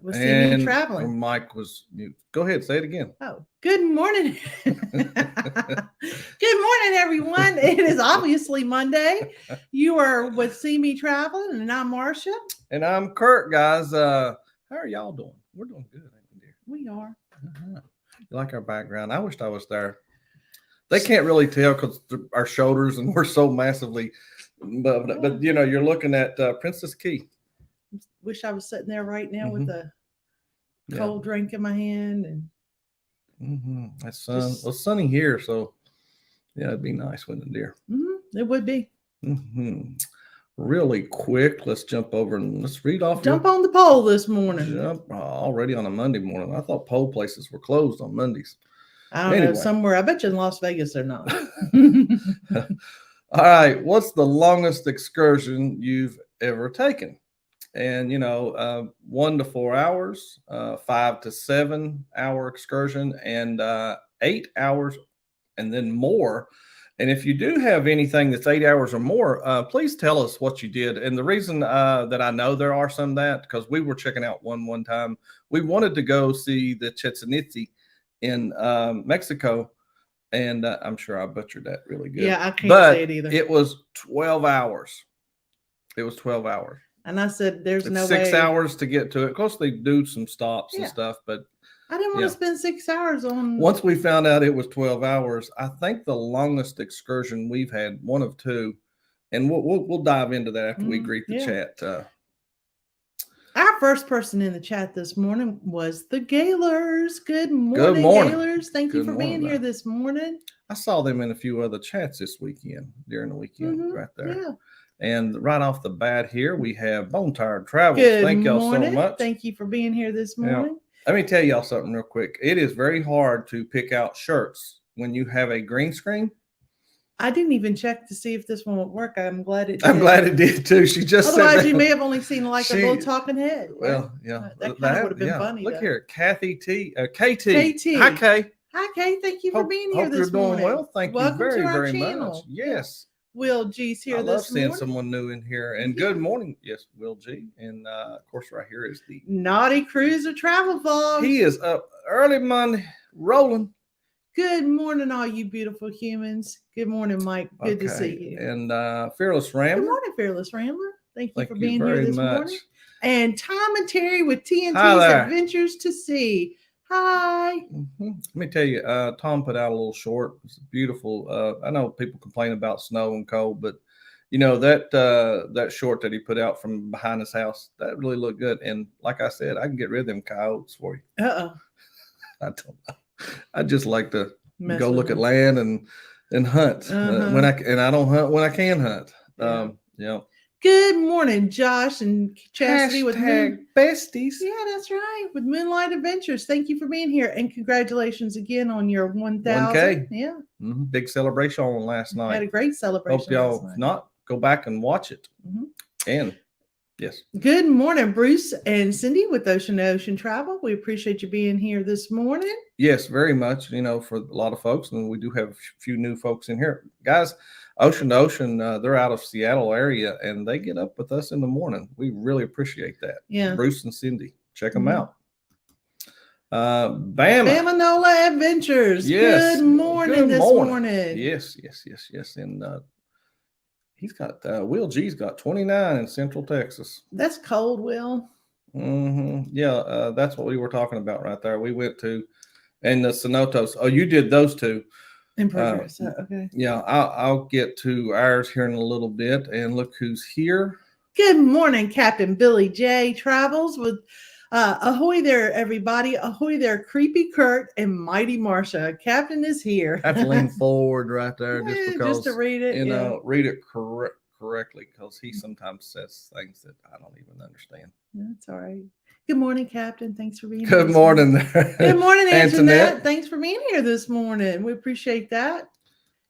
with CME And Traveling. Mike was mute. Go ahead, say it again. Oh, good morning. Good morning, everyone. It is obviously Monday. You are with CME Traveling, and I'm Marsha. And I'm Curt, guys. How are y'all doing? We're doing good, ain't we, dear? We are. You like our background? I wished I was there. They can't really tell because our shoulders and we're so massively, but you know, you're looking at Princess Key. Wish I was sitting there right now with a cold drink in my hand and That's sun. Well, it's sunny here, so yeah, it'd be nice, wouldn't it, dear? It would be. Really quick, let's jump over and let's read off. Jump on the poll this morning. Already on a Monday morning. I thought poll places were closed on Mondays. I don't know, somewhere. I bet you in Las Vegas they're not. All right. What's the longest excursion you've ever taken? And, 1 to 4 hours, 5 to 7 hour excursion, and 8 hours and then more. And if you do have anything that's 8 hours or more, please tell us what you did. And the reason that I know there are some that, because we were checking out one time, we wanted to go see the Chichen Itza in Mexico. And I'm sure I butchered that really good. Yeah, I can't say it either. It was 12 hours. It was 12 hours. And I said, there's no way. 6 hours to get to it. Of course, they do some stops and stuff, but I didn't want to spend 6 hours on. Once we found out it was 12 hours, I think the longest excursion we've had, one of two, and we'll dive into that after we greet the chat. Our first person in the chat this morning was the Gaylors. Good morning, Gaylors. Thank you for being here this morning. I saw them in a few other chats this weekend, during the weekend, right there. Yeah. And right off the bat here, we have Bone Tired Travels. Thank y'all so much. Thank you for being here this morning. Let me tell y'all something real quick. It is very hard to pick out shirts when you have a green screen. I didn't even check to see if this one would work. I'm glad it did. I'm glad it did too. She just otherwise you may have only seen like a little talking head. Well, yeah. That kind of would have been funny. Look though. here, Kathy T. KT. KT. Hi, Kay. Hi, Kay. Thank you for being here this morning. Hope you're doing well. Thank you very, very much. Yes. Will G's here this morning. I love seeing someone new in here. And good morning. Yes, Will G. And of course, right here is the Naughty Cruiser Travel Vlog. He is up early Monday, rolling. Good morning, all you beautiful humans. Good morning, Mike. Good to see you. And Fearless Rambler. Good morning, Fearless Rambler. Thank you for being here this morning. And Tom and Terry with TNT's Adventures to Sea. Hi. Let me tell you, Tom put out a little short. It's beautiful. I know people complain about snow and cold, but that short that he put out from behind his house, that really looked good. And like I said, I can get rid of them coyotes for you. I don't know. I just like to go look at land and hunt when I don't hunt when I can hunt. Good morning, Josh and Chastity with Besties. Yeah, that's right. With Moonlight Adventures. Thank you for being here, and congratulations again on your 1,000. 1K. Yeah, big celebration on last night. Had a great celebration. Hope y'all, if not, go back and watch it. And yes. Good morning, Bruce and Cindy with Ocean to Ocean Travel. We appreciate you being here this morning. Yes, very much. For a lot of folks, and we do have a few new folks in here, guys. Ocean to Ocean, they're out of Seattle area, and they get up with us in the morning. We really appreciate that. Yeah, Bruce and Cindy, check them out. Bamanola Adventures. Yes. Good morning this morning. Yes. And he's got Will G's got 29 in Central Texas. That's cold, Will. Yeah, that's what we were talking about right there. We went to, and the Cenotes. Oh, you did those two. In progress. Okay. Yeah, I'll get to ours here in a little bit. And look who's here. Good morning, Captain Billy J. Travels with ahoy there, everybody. Ahoy there, Creepy Curt and Mighty Marsha. Captain is here. I have to lean forward right there just to read it. Read it correctly, because he sometimes says things that I don't even understand. That's all right. Good morning, Captain. Thanks for being here. Good morning there. Good morning, Antoinette. Thanks for being here this morning. We appreciate that.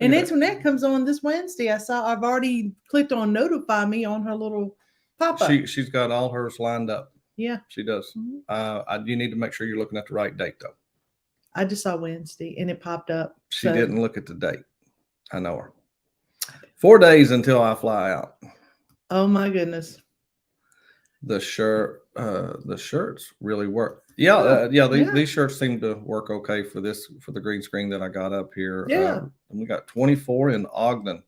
And Antoinette comes on this Wednesday. I've already clicked on notify me on her little pop-up. She's got all hers lined up. Yeah. She does. You need to make sure you're looking at the right date, though. I just saw Wednesday and it popped up. She didn't look at the date. I know her. 4 days until I fly out. Oh, my goodness. The shirts really work. These shirts seem to work okay for the green screen that I got up here. And we got 24 in Ogden.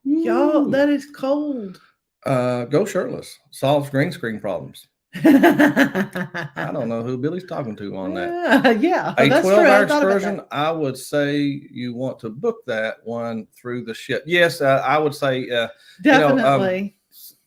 Y'all, that is cold. Go shirtless. Solves green screen problems. I don't know who Billy's talking to on that. Yeah, a 12-hour excursion. I would say you want to book that one through the ship. Yes, I would say definitely.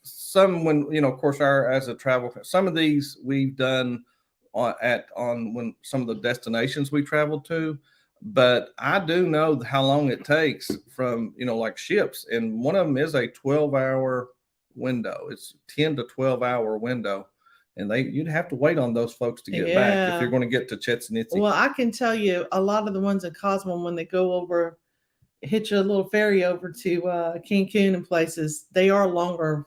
Some when of course as a travel, some of these we've done on when some of the destinations we traveled to, but I do know how long it takes from like ships, and one of them is a 12-hour window. It's 10 to 12-hour window, and you'd have to wait on those folks to get back if you're going to get to Chichen Itza. Well, I can tell you a lot of the ones in Cosmo, when they go over, hitch a little ferry over to Cancun and places, they are longer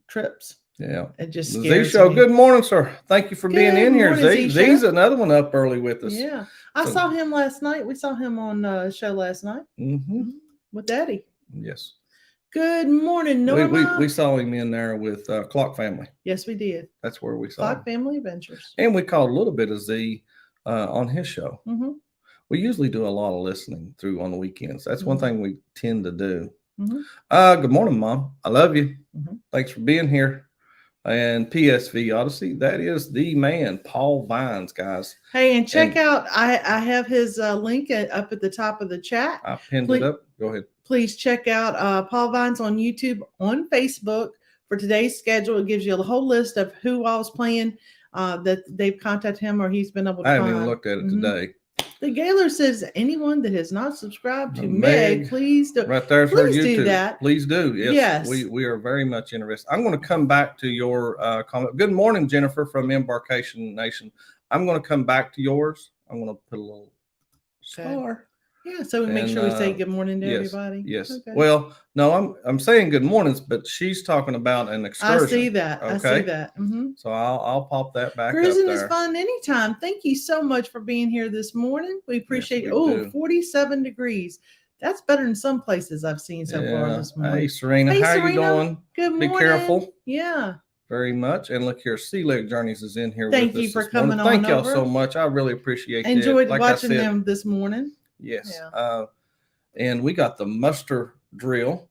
trips. Yeah. It just scares me. Z-Show, good morning, sir. Thank you for being in here. Z's another one up early with us. Yeah. I saw him last night. We saw him on the show last night with Daddy. Yes. Good morning, Norma. We saw him in there with Clock Family. Yes, we did. That's where we saw Clock Family Adventures. And we caught a little bit of Z on his show. We usually do a lot of listening through on the weekends. That's one thing we tend to do. Good morning, Mom. I love you. Thanks for being here. And PSV Odyssey, that is the man, Paul Vines, guys. Hey, and check out, I have his link up at the top of the chat. I pinned it up. Go ahead. Please check out Paul Vines on YouTube, on Facebook for today's schedule. It gives you a whole list of who I was playing that they've contacted him or he's been able to I haven't even looked at it today. The Gaylor says anyone that has not subscribed to Meg, please do. Right there's please her YouTube. Do that. Please do. Yes. We are very much interested. I'm going to come back to your comment. Good morning, Jennifer from Embarkation Nation. I'm going to come back to yours. I'm going to put a little star. Yeah, so we make sure we say good morning to everybody. Yes. Okay. Well, no, I'm saying good mornings, but she's talking about an excursion. I see that. Okay? I see that. So I'll pop that back. Cruising up there. is fun anytime. Thank you so much for being here this morning. We appreciate it. 47 degrees. That's better than some places I've seen so far this morning. Hey, Serena. How are you doing? Good morning. Be careful. Yeah. Very much. And look here, Sea Leg Journeys is in here Thank with us. You for coming on. Thank y'all so much. I really appreciate it. Enjoyed watching them this morning. Yes. Yeah. And we got the muster drill.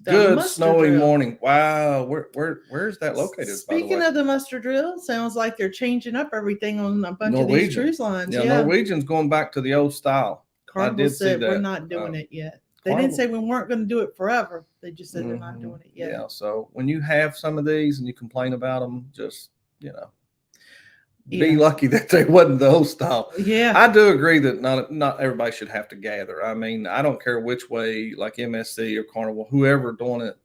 Good snowy morning. Wow. Where's that located? Speaking of the muster drill, sounds like they're changing up everything on a bunch of these cruise lines. Yeah, Norwegian's going back to the old style. Carnival said we're not doing it yet. They didn't say we weren't going to do it forever. They just said they're not doing it yet. Yeah. So when you have some of these and you complain about them, just be lucky that they wasn't the old style. Yeah. I do agree that not everybody should have to gather. I mean, I don't care which way, like MSC or Carnival, whoever doing it,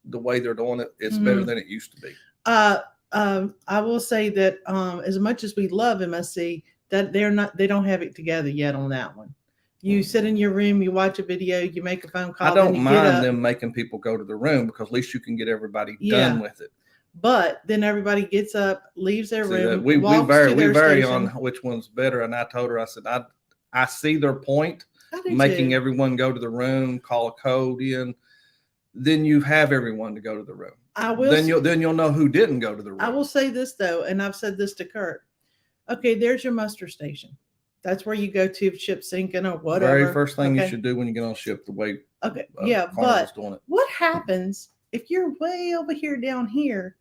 the way they're doing it, it's better than it used to be. I will say that as much as we love MSC, that they don't have it together yet on that one. You sit in your room, you watch a video, you make a phone call. I don't mind them making people go to the room because at least you can get everybody done with it. But then everybody gets up, leaves their room. We vary on which one's better. And I told her, I said, I see their point, making everyone go to the room, call a code in. Then you have everyone to go to the room. Then you'll know who didn't go to the room. I will say this though, and I've said this to Curt. Okay, there's your muster station. That's where you go to if ship's sinking or whatever. Very first thing you should do when you get on ship, the way. Okay, but what happens if you're way over here down here?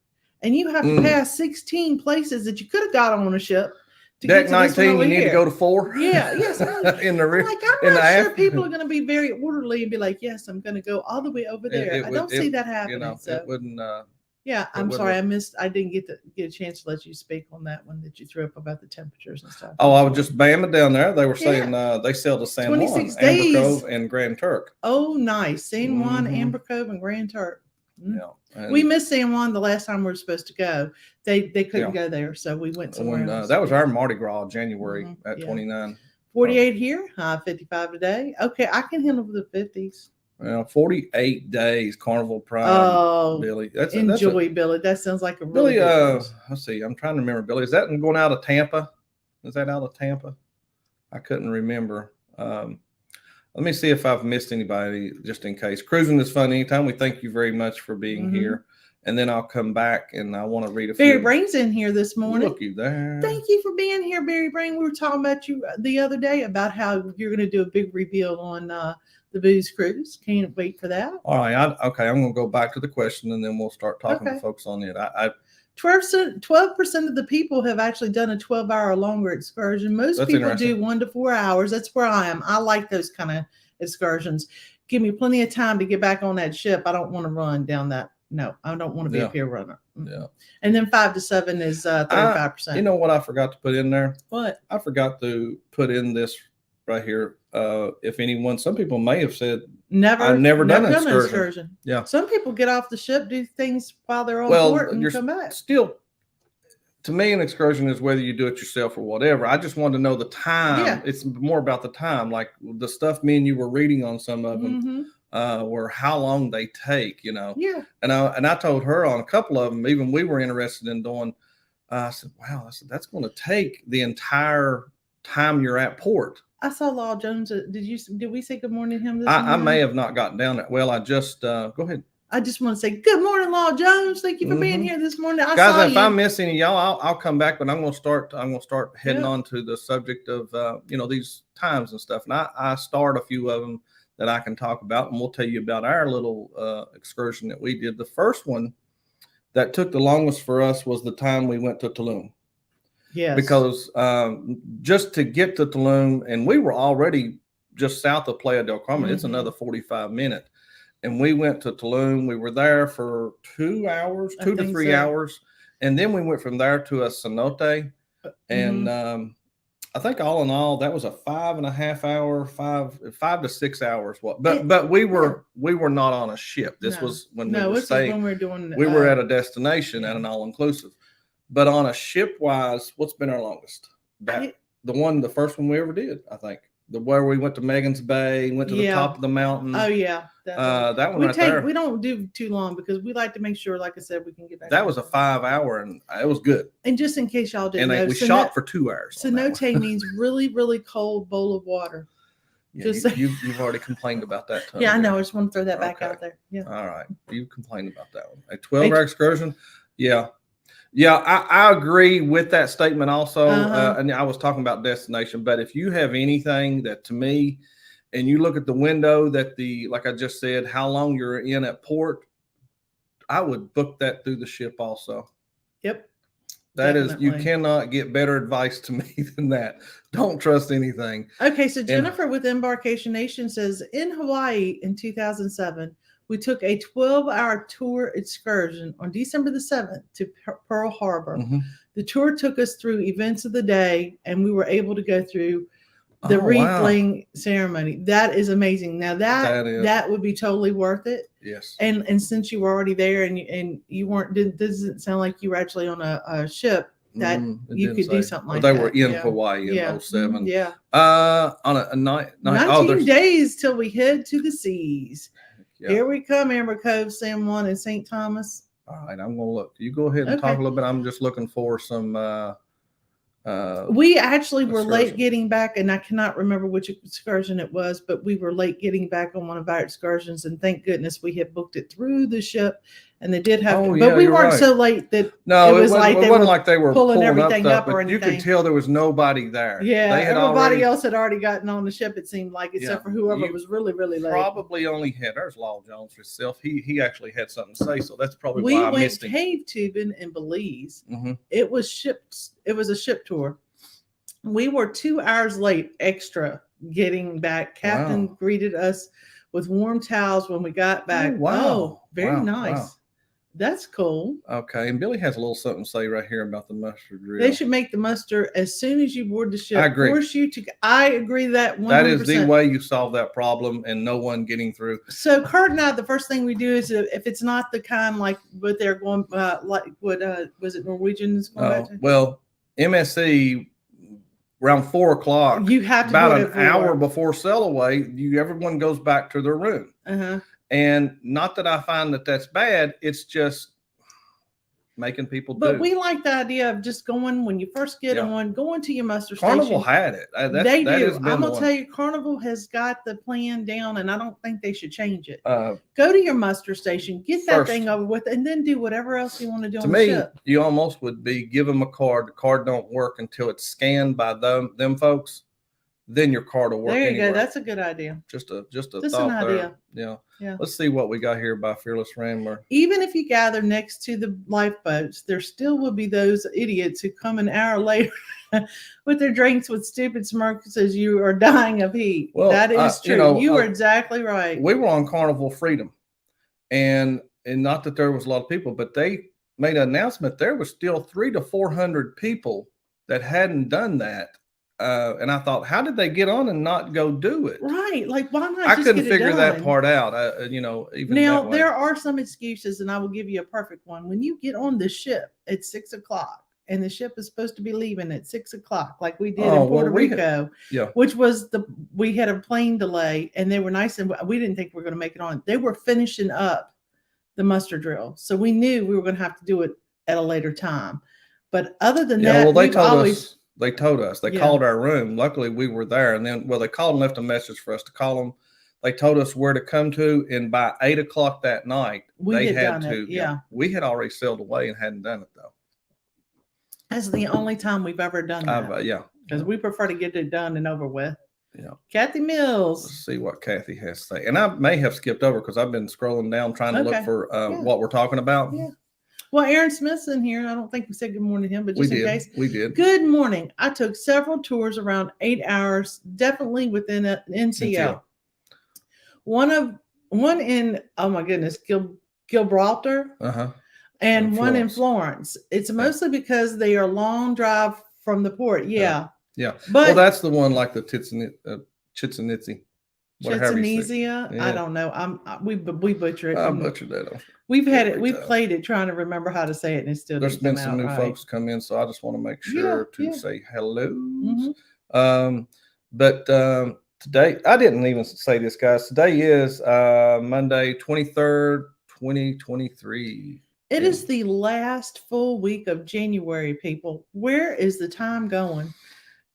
And you have to pass 16 places that you could have got on a ship. Deck 19, you need to go to 4. Yeah, yes. I'm not sure people are going to be very orderly and be like, yes, I'm going to go all the way over there. I don't see that happening. It wouldn't. I'm sorry, I didn't get a chance to let you speak on that one that you threw up about the temperatures and stuff. Oh, I was just bamming down there. They were saying they sail to San Juan, Amber Cove, and Grand Turk. Oh, nice. San Juan, Amber Cove, and Grand Turk. Yeah, we missed San Juan the last time we were supposed to go. They couldn't go there, so we went somewhere else. That was our Mardi Gras, January at 29. 48 here, 55 today. Okay, I can handle the 50s. Well, 48 days, Carnival Pride. Oh, Billy. Billy. That sounds like a really Billy. Let's see. I'm trying to remember, Billy. Is that going out of Tampa? Is that out of Tampa? I couldn't remember. Let me see if I've missed anybody just in case. Cruising is fun anytime. We thank you very much for being here. and then I'll come back and I want to read a Barry few. Brain's in here this morning. Look you there. Thank you for being here, Barry Brain. We were talking about you the other day about how you're going to do a big reveal on the booze cruise. Can't wait for that. All right. Okay. I'm going to go back to the question and then we'll start talking to folks on it. 12% of the people have actually done a 12-hour or longer excursion. Most people do 1 to 4 hours. That's where I am. I like those kind of excursions. Give me plenty of time to get back on that ship. I don't want to run down that. No, I don't want to be a pier runner. Yeah. And then 5 to 7 is 35%. You know what I forgot to put in there? What? I forgot to put in this right here. If anyone, some people may have said, I've never done an excursion. Yeah. Some people get off the ship, do things while they're on board and come back. Still, to me, an excursion is whether you do it yourself or whatever. I just wanted to know the time. Yeah. It's more about the time. Like the stuff me and you were reading on some of them were how long they take, you know. Yeah. And I told her on a couple of them, even we were interested in doing. I said, wow, that's going to take the entire time you're at port. I saw Law Jones. Did we say good morning to him this morning? I may have not gotten down that. Well, I just go ahead. I just want to say good morning, Law Jones. Thank you for being here this morning. Guys, if I miss any of y'all, I'll come back, but I'm going to start heading on to the subject of these times and stuff. And I start a few of them that I can talk about, and we'll tell you about our little excursion that we did. The first one that took the longest for us was the time we went to Tulum. Yes. Because just to get to Tulum, and we were already just south of Playa del Carmen, it's another 45 minutes. And we went to Tulum. We were there for 2 hours, 2 to 3 hours. And then we went from there to a cenote. And I think all in all, that was a 5.5 hour, 5 to 6 hours. But we were not on a ship. This was when we were staying. When we were doing. We were at a destination at an all inclusive. But on a ship wise, what's been our longest? The first one we ever did, I think. Where we went to Megan's Bay, went to the top of the mountain. Oh yeah, that one there. We don't do too long because we like to make sure, like I said, we can get back. That was a 5 hour, and it was good. And just in case y'all didn't know, we shot for 2 hours. Cenote means really, really cold bowl of water. Yeah, you've already complained about that. Yeah, I know. I just want to throw that back out there. Yeah. All right, you complained about that one. A 12-hour excursion. Yeah. Yeah, I agree with that statement also. And I was talking about destination, but if you have anything that to me, and you look at the window like I just said, how long you're in at port, I would book that through the ship also. Yep. That definitely. You cannot get better advice to me than that. Don't trust anything. Okay. So Jennifer with Embarkation Nation says in Hawaii in 2007, we took a 12-hour tour excursion on December the 7th to Pearl Harbor. The tour took us through events of the day, and we were able to go through the wreath laying ceremony. That is amazing. Now that would be totally worth it. Yes. And since you were already there and you weren't, doesn't sound like you were actually on a ship that you could do something like that. They were in Hawaii in 07. Yeah. On a night. 19 days till we head to the seas. Yeah. Here we come, Amber Cove, San Juan, and St. Thomas. All right, I'm going to look. You go ahead and talk a little bit. I'm just looking for some. We actually were late getting back, and I cannot remember which excursion it was, but we were late getting back on one of our excursions, and thank goodness we had booked it through the ship. And they did have but we weren't so late that it wasn't like they were pulling everything up or anything. You could tell there was nobody there. Yeah, everybody else had already gotten on the ship, it seemed like, except for whoever was really, really late. Probably only had, there's Law Jones himself. He actually had something to say, so that's probably why I missed him. We went cave tubing in Belize. It was a ship tour. We were 2 hours late extra getting back. Captain greeted us with warm towels when we got back. Very nice. Wow. That's cool. Okay, and Billy has a little something to say right here about the mustard grill. They should make the mustard as soon as you board the ship. I agree. I agree that 100%. That is the way you solve that problem and no one getting through. So Curt and I, the first thing we do is if it's not the kind like what they're going like what was it Norwegians going back to? Well, MSC around 4 o'clock. You have to about an hour before sail away. Everyone goes back to their room. And not that I find that that's bad. It's just making people But do. we like the idea of just going when you first get on, going to your muster Carnival station. had it. They That do. has been I'm the gonna one. tell you, Carnival has got the plan down, and I don't think they should change it. Go Uh, to your muster station, get that First, thing over with, and then do whatever else you want to do to on the me, ship. you almost would be give them a card. The card don't work until it's scanned by them folks. Then your card will work. There you anywhere. go. That's a good idea. Just a Just thought an idea. there. Yeah. Let's see what we got here by Fearless Rambler. Even if you gather next to the lifeboats, there still will be those idiots who come an hour later with their drinks with stupid smirks as you are dying of heat. Well, that is true. You are exactly right. We were on Carnival Freedom, and not that there was a lot of people, but they made an announcement. There was still 300 to 400 people that hadn't done that. And I thought, how did they get on and not go do it? Right. Like, why not? I couldn't figure that part out. Even now, there are some excuses, and I will give you a perfect one. When you get on the ship at 6 o'clock, and the ship is supposed to be leaving at 6 o'clock, like we did in Puerto Rico, which was we had a plane delay, and they were nice, and we didn't think we were going to make it on. They were finishing up the muster drill, so we knew we were going to have to do it at a later time. But other than that, well, they told us. They told us. They called our room. Luckily, we were there. And then, they called and left a message for us to call them. They told us where to come to. And by 8 o'clock that night, they had to. Yeah. We had already sailed away and hadn't done it, though. That's the only time we've ever done that. Because we prefer to get it done and over with. Yeah. Kathy Mills. Let's see what Kathy has to say. And I may have skipped over because I've been scrolling down trying to look for what we're talking about. Yeah. Well, Aaron Smith's in here. I don't think we said good morning to him, but just in case. We did. Good morning. I took several tours around 8 hours, definitely within an NCL. One in, oh my goodness, Gibraltar. And one in Florence. It's mostly because they are long drive from the port. Yeah. But that's the one like the Chichen Itza. Chitsanizia. I don't know. We butcher it. I butchered that. We've played it trying to remember how to say it, and it's still. There's been some new folks come in, so I just want to make sure to say hello. But today, I didn't even say this, guys. Today is Monday, 23rd, 2023. It is the last full week of January, people. Where is the time going?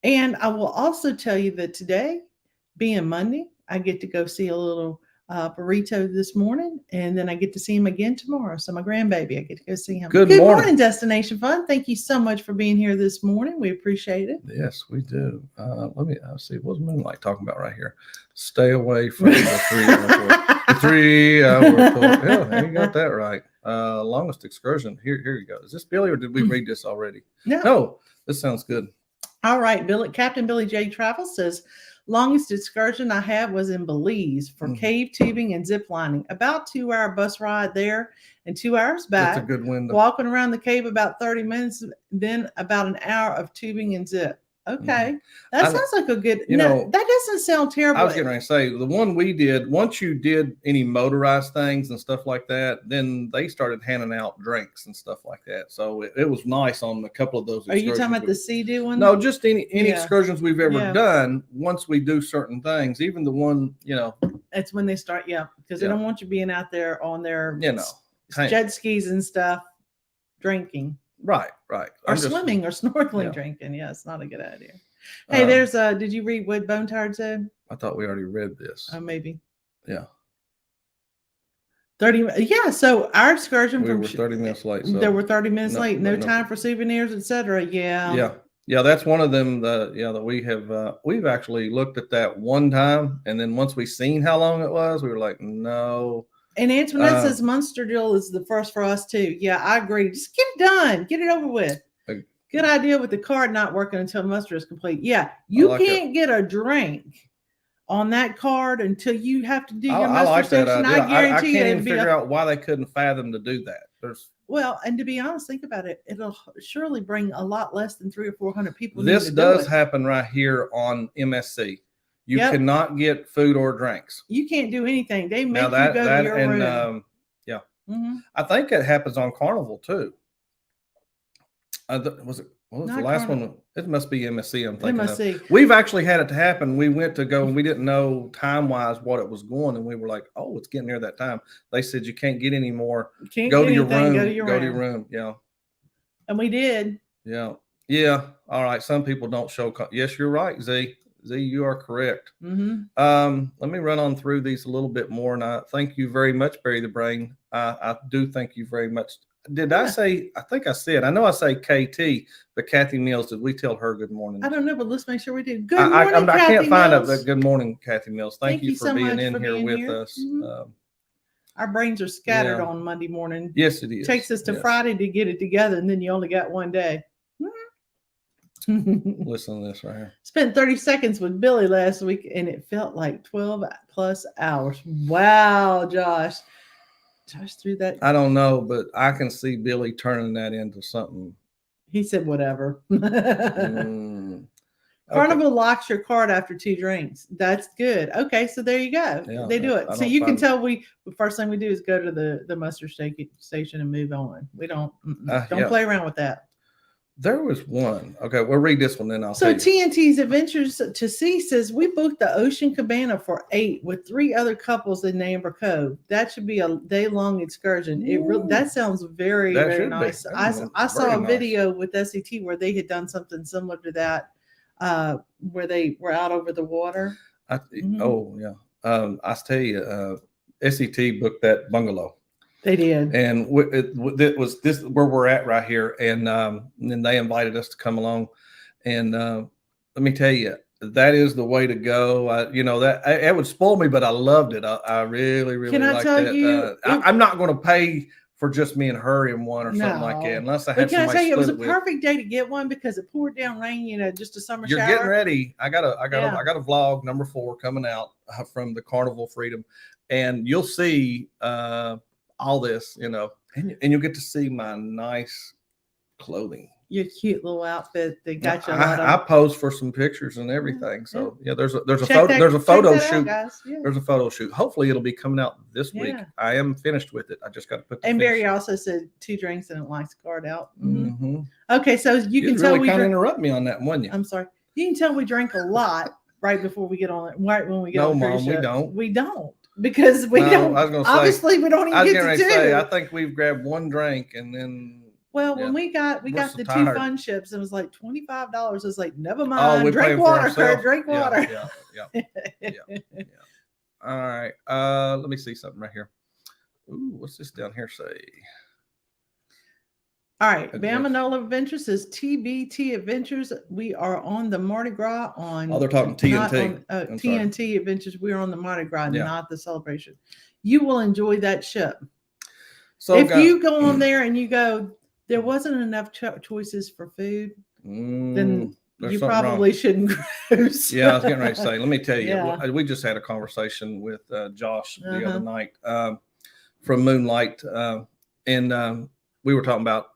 And I will also tell you that today, being Monday, I get to go see a little burrito this morning, and then I get to see him again tomorrow. So my grandbaby, I get to go see him. Good morning, Destination Fun. Thank you so much for being here this morning. We appreciate it. Yes, we do. Let me see. What's Moonlight talking about right here? Stay away from the 3 hour tour. Yeah, you got that right. Longest excursion. Here you go. Is this Billy, or did we read this already? No, this sounds good. All right, Captain Billy J. Travel says, longest excursion I had was in Belize for cave tubing and zip lining. About 2-hour bus ride there and 2 hours back. That's a good window. Walking around the cave about 30 minutes, then about an hour of tubing and zip. Okay. That sounds like a good, that doesn't sound terrible. I was getting ready to say, the one we did, once you did any motorized things and stuff like that, then they started handing out drinks and stuff like that. So it was nice on a couple of those excursions. Are you talking about the Sea-Doo one? No, just any excursions we've ever done. Once we do certain things, even the one, It's when they start, because they don't want you being out there on their jet skis and stuff, drinking. Right. Or swimming or snorkeling, drinking. Yeah, it's not a good idea. Hey, did you read what Bone Tired said? I thought we already read this. Oh, maybe. Yeah. 30. Yeah, so our excursion we were 30 minutes late. So there were 30 minutes late. No time for souvenirs, etc. Yeah. Yeah, that's one of them that we have we've actually looked at that one time, and then once we seen how long it was, we were like, no. And Antoinette says Munster drill is the first for us too. Yeah, I agree. Just get it done. Get it over with. Good idea with the card not working until muster is complete. Yeah, you can't get a drink on that card until you have to do your muster station. I guarantee I can't even figure out why they couldn't fathom to do that. Well, and to be honest, think about it. It'll surely bring a lot less than 300 or 400 people. This does happen right here on MSC. You cannot get food or drinks. You can't do anything. They make you go to your room. I think it happens on Carnival too. What was the last one? It must be MSC. I'm thinking MSC. We've actually had it to happen. We went to go and we didn't know time-wise what it was going, and we were like, "Oh, it's getting near that time." They said you can't get any more. Go to your room. Go to your room. Yeah. And we did. Yeah. Yeah. All right. Some people don't show. Yes, you're right, Z. Z, you are correct. Let me run on through these a little bit more. And I thank you very much, Barry the Brain. I do thank you very much. Did I say, I think I said, I know I say KT, but Kathy Mills, did we tell her good morning? I don't know, but let's make sure we do. Good morning, I Kathy can't find it, Mills. but good morning, Kathy Mills. Thank you for so being much in for here being with here. us. Our brains are scattered on Monday morning. Yes, it is. Takes us to Friday to get it together, and then you only got one day. Listen to this right here. Spent 30 seconds with Billy last week, and it felt like 12 plus hours. Wow, Josh. Josh threw that. I don't know, but I can see Billy turning that into something. He said whatever. Carnival locks your card after 2 drinks. That's good. Okay, so there you go. Yeah, they do it. So you can tell the first thing we do is go to the muster station and move on. We don't play around with that. There was one. Okay, we'll read this one then. So TNT's Adventures to Sea says we booked the Ocean Cabana for 8 with 3 other couples in Amber Cove. That should be a day-long excursion. That sounds very nice. I saw a video with SET where they had done something similar to that, where they were out over the water. Oh yeah. I tell you, SET booked that bungalow. They did, and it was this where we're at right here, and then they invited us to come along, and let me tell you, that is the way to go. That it would spoil me, but I loved it. I really liked it. Can I tell you? I'm not going to pay for just me and her in one or something like that, unless I have somebody. Can I tell you, it was a perfect day to get one because it poured down rain. Just a summer shower. You're getting ready. I got a vlog number 4 coming out from the Carnival Freedom, and you'll see. All this, and you'll get to see my nice clothing. Your cute little outfit. They got you. I posed for some pictures and everything. So there's a photo shoot. There's a photo shoot. Hopefully it'll be coming out this week. I am finished with it. I just got to put. And Barry also said 2 drinks and it likes guard out. Okay, so you can tell we kind of interrupt me on that, wouldn't you? I'm sorry. You can tell we drank a lot right before we get on it. Right when we get on. No, Mom, we don't. We don't. Because we don't. I was gonna say, obviously, we don't even get to do. I think we've grabbed 1 drink and then. Well, when we got the 2 fun ships, it was like $25. It was like, never mind. Drink water, Kurt. Drink water. Yeah. All right. Let me see something right here. Ooh, what's this down here say? All right, Bama Nola Adventures says TBT Adventures. We are on the Mardi Gras on. Oh, they're talking TNT. TNT Adventures. We're on the Mardi Gras, not the celebration. You will enjoy that ship. So if you go on there and you go, there wasn't enough choices for food, then you probably shouldn't cruise. Yeah, I was getting ready to say. Let me tell you, we just had a conversation with Josh the other night from Moonlight, and we were talking about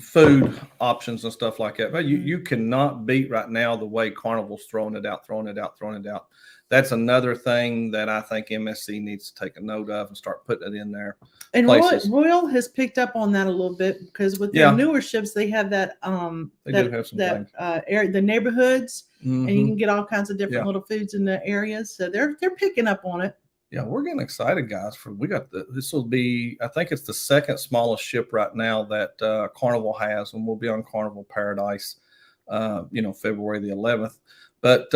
food options and stuff like that. But you cannot beat right now the way Carnival's throwing it out. That's another thing that I think MSC needs to take a note of and start putting it in there. And Royal has picked up on that a little bit because with their newer ships, they have that they do have some things. The neighborhoods, and you can get all kinds of different little foods in the areas. So they're picking up on it. Yeah, we're getting excited, guys. This will be, I think it's the 2nd smallest ship right now that Carnival has, and we'll be on Carnival Paradise, February the 11th. But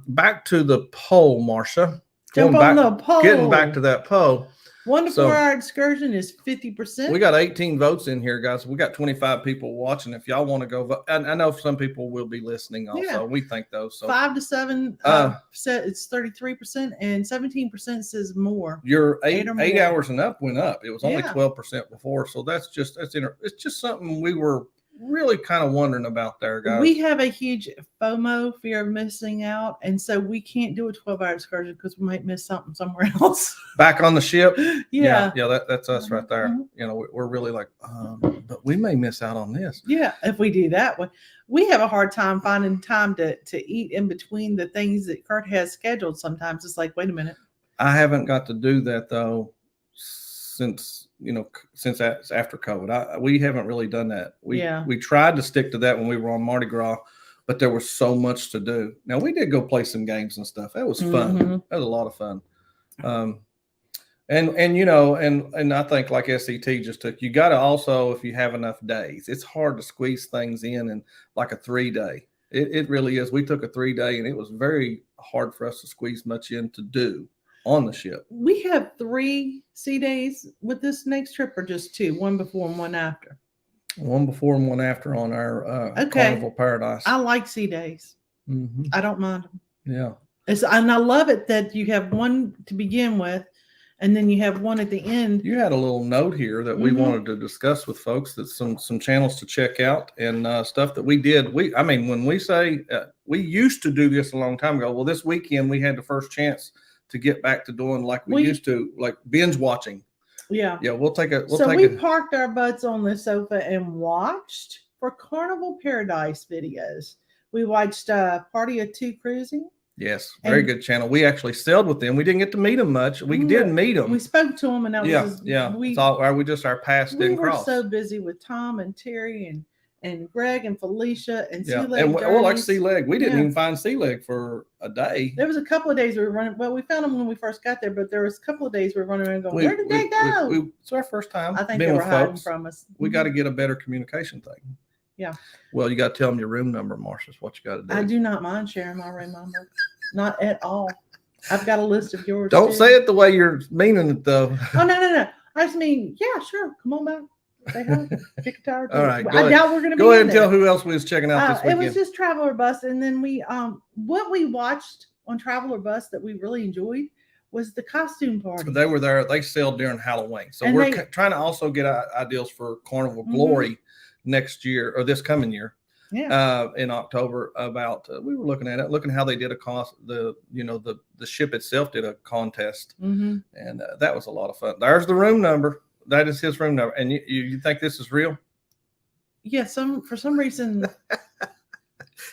back to the poll, Marsha. Getting back to that poll. 1 to 4 hour excursion is 50%. We got 18 votes in here, guys. We got 25 people watching. If y'all want to go vote, and I know some people will be listening also. Yeah. We think those. So 5 to 7 it's 33%, and 17% says more. Your 8 hours and up went up. It was only 12% before. So it's just something we were really kind of wondering about there, guys. We have a huge FOMO, fear of missing out, and so we can't do a 12-hour excursion because we might miss something somewhere else. Back on the ship. Yeah, that's us right there. We're really like, but we may miss out on this. Yeah, if we do that one. We have a hard time finding time to eat in between the things that Kurt has scheduled. Sometimes it's like, wait a minute. I haven't got to do that though since after COVID. We haven't really done that. We tried to stick to that when we were on Mardi Gras, but there was so much to do. Now we did go play some games and stuff. That was fun. That was a lot of fun. And you know, and I think like SET just took, you got to also, if you have enough days, it's hard to squeeze things in like a 3-day. It really is. We took a 3-day, and it was very hard for us to squeeze much in to do on the ship. We have 3 sea days with this next trip, or just 2, one before and one after? One before and one after on our Carnival Paradise. I like sea days. I don't mind them. Yeah. And I love it that you have one to begin with, and then you have one at the end. You had a little note here that we wanted to discuss with folks, that some channels to check out and stuff that we did. I mean, when we say we used to do this a long time ago, well, this weekend we had the first chance to get back to doing like we used to, like binge watching. Yeah. Yeah. We parked our butts on the sofa and watched for Carnival Paradise videos. We watched Party of 2 Cruising. Yes, very good channel. We actually sailed with them. We didn't get to meet them much. We did meet them. We spoke to them, and that was we just our past didn't cross. We were so busy with Tom and Terry and Greg and Felicia and Sea Leg. And like Sea Leg, we didn't even find Sea Leg for a day. There was a couple of days we were running. Well, we found them when we first got there, but there was a couple of days we were running around going, where did they go? It's our first time. I think they were hiding from us. We got to get a better communication thing. Yeah. Well, you got to tell them your room number, Marsha. Is what you got to do. I do not mind sharing my room number. Not at all. I've got a list of yours. Don't say it the way you're meaning it, though. Oh, no. I just mean, yeah, sure. Come on back. Say hi. Kick a tire. All right. I doubt we're going to be Go ahead and tell who else we was checking out this weekend. It was just Traveler Bus. And then what we watched on Traveler Bus that we really enjoyed was the costume party. They were there. They sailed during Halloween. So we're trying to also get ideas for Carnival Glory next year, or this coming year. Yeah. In October, about we were looking at it, looking how they did the ship itself did a contest, and that was a lot of fun. There's the room number. That is his room number. And you think this is real? Yeah. For some reason,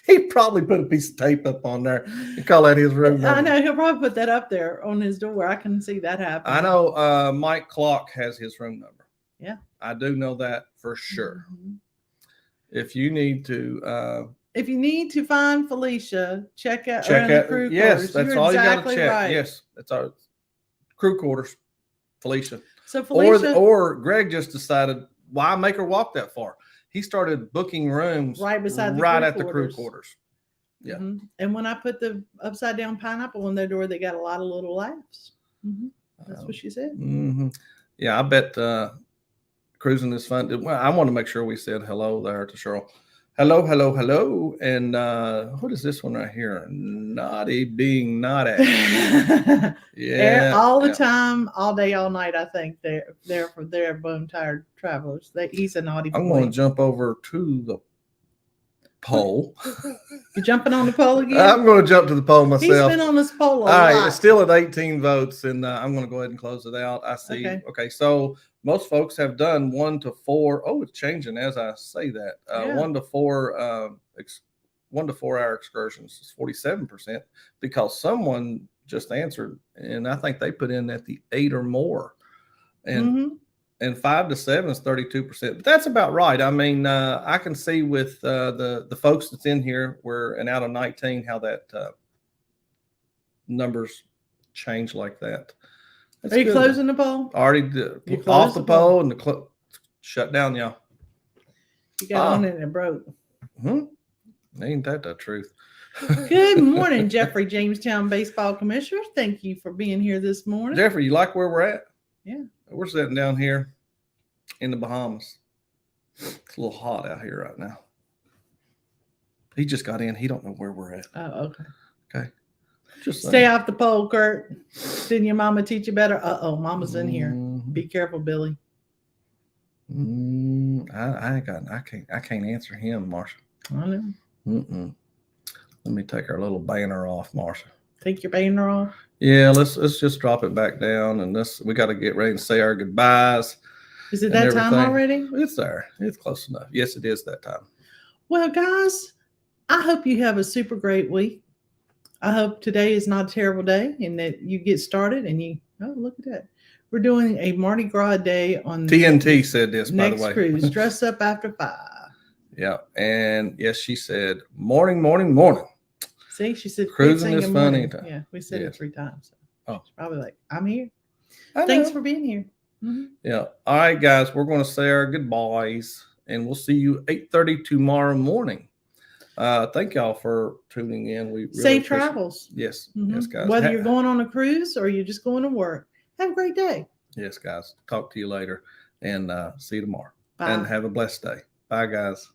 he probably put a piece of tape up on there and call that his room number. I know he'll probably put that up there on his door. I can see that happen. I know Mike Clock has his room number. Yeah, I do know that for sure. If you need to find Felicia, check out the crew quarters. Yes, that's all exactly you got to check. Right. Yes, that's our crew quarters, Felicia. So Felicia, or Greg just decided, why make her walk that far? He started booking rooms right beside the crew quarters. Yeah. And when I put the upside down pineapple on their door, they got a lot of little laughs. That's what she said. Yeah, I bet cruising is fun. Well, I want to make sure we said hello there to Cheryl. Hello. And what is this one right here? Naughty being naughty. Yeah. All the time, all day, all night, I think they're for their bone tired travelers. He's a naughty boy. I'm going to jump over to the pole. You're jumping on the pole again? I'm going to jump to the pole myself. He's been on this pole a lot. All right, it's still at 18 votes, and I'm going to go ahead and close it out. I see. Okay, so most folks have done 1 to 4. Oh, it's changing as I say that. 1 to 4, 1 to 4 hour excursions is 47%, because someone just answered, and I think they put in at the 8 or more, and 5 to 7 is 32%. But that's about right. I mean, I can see with the folks that's in here, and out of 19, how that numbers change like that. Are you closing the poll? Already off the poll and shut down, y'all. You got on it and it broke. Ain't that the truth? Good morning, Jeffrey, Jamestown Baseball Commissioner. Thank you for being here this morning. Jeffrey, you like where we're at? Yeah. We're sitting down here in the Bahamas. It's a little hot out here right now. He just got in. He don't know where we're at. Oh, okay. Okay. Just stay off the pole, Curt. Didn't your mama teach you better? Mama's in here. Be careful, Billy. I can't answer him, Marsha. I know. Let me take our little banner off, Marsha. Take your banner off? Yeah, let's just drop it back down, and we got to get ready and say our goodbyes. Is it that time already? It's there. It's close enough. Yes, it is that time. Well, guys, I hope you have a super great week. I hope today is not a terrible day, and that you get started and look at that. We're doing a Mardi Gras day on TNT said this, by the way. Next cruise. Dress up after 5. Yeah, and yes, she said morning. See, she said cruising is funny. Yeah, we said it 3 times. So she's probably like, I'm here. Thanks for being here. Mm-hmm. Yeah. All right, guys, we're going to say our goodbyes, and we'll see you 8:30 tomorrow morning. Thank y'all for tuning in. We really Safe travels. Yes. Mm-hmm. Yes, guys. Whether you're going on a cruise or you're just going to work, have a great day. Yes, guys. Talk to you later, and see you tomorrow. Bye. And have a blessed day. Bye, guys.